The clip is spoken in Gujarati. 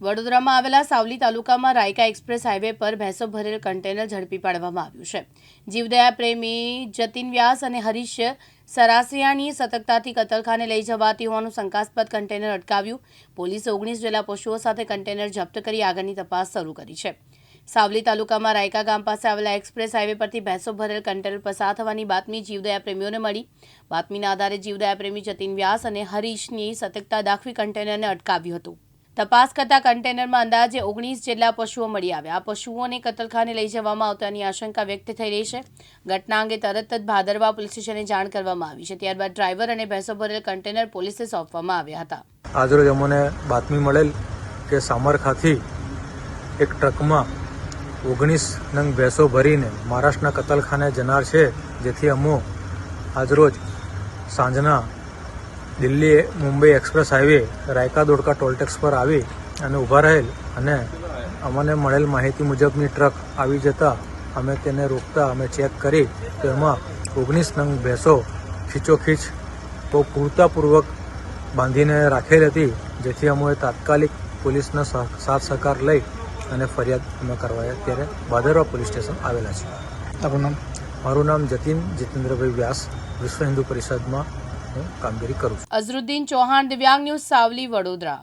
વડોદરામાં આવેલા સાવલી તાલુકામાં રાયકા એક્સપ્રેસ હાઈવે પર ભેંસો ભરેલ કન્ટેનર ઝડપી પાડવામાં આવ્યું છે। જીવદયા પ્રેમી જતીન વ્યાસ અને હરીશ સરાસિયાની સતર્કતાથી કતલખાને લઈ જવાતી હોવાનું શંકાસ્પદ કન્ટેનર અટકાવ્યું। પોલીસે 19 જેટલા પશુઓ સાથે કન્ટેનર જપ્ત કરી આગળની તપાસ શરૂ કરી છે। સાવલી તાલુકામાં રાયકા ગામ પાસે આવેલા એક્સપ્રેસ હાઈવે પરથી ભેંસો ભરેલ કન્ટેનર પસાર થવાની બાતમી જીવદયા પ્રેમીઓને મળી। બાતમીના આધારે જીવદયા પ્રેમી જતીન વ્યાસ અને હરીશની સતર્કતા દાખવી કન્ટેનરને અટકાવ્યું હતું। તપાસ કરતા કન્ટેનરમાં અંદાજે 19 જેટલા પશુઓ મળી આવ્યા। આ પશુઓને કતલખાને લઈ જવામાં આવતાની આશંકા વ્યક્ત થઈ રહી છે। ઘટના અંગે તરત જ ભાદરવા પોલીસ સ્ટેશને જાણ કરવામાં આવી છે। ત્યારબાદ ડ્રાઈવર અને ભેંસો ભરેલ કન્ટેનર પોલીસે સોંપવામાં આવ્યા હતા। આજરોજ અમને બાતમી મળેલ કે સામરખાથી એક ટ્રકમાં 19 નંગ ભેંસો ભરીને મહારાષ્ટ્રના કતલખાને જનાર છે, જેથી અમો આજરોજ સાંજના Delhi Mumbai express highway Rayka Dodka toll tax પર આવી અને ઊભા રહેલ અને અમને મળેલ માહિતી મુજબની ટ્રક આવી જતાં અમે તેને રોકતા અમે ચેક કરી તો એમાં 19 નંગ ભેંસો ખીચોખીચ બહુ પૂરતાપૂર્વક બાંધીને રાખેલ હતી, જેથી અમે તાત્કાલિક પોલીસનો સાથ સહકાર લઈ અને ફરિયાદ અમે કરવા અત્યારે ભાદરવા પોલીસ સ્ટેશન આવેલા છે। આપનું નામ? મારું નામ જતીન જીતેન્દ્રભાઈ વ્યાસ, વિશ્વ હિન્દુ પરિષદમાં હું કામગીરી કરું છું। અઝરુદ્દીન ચૌહાણ, દિવ્યાંગ ન્યૂઝ, સાવલી, વડોદરા।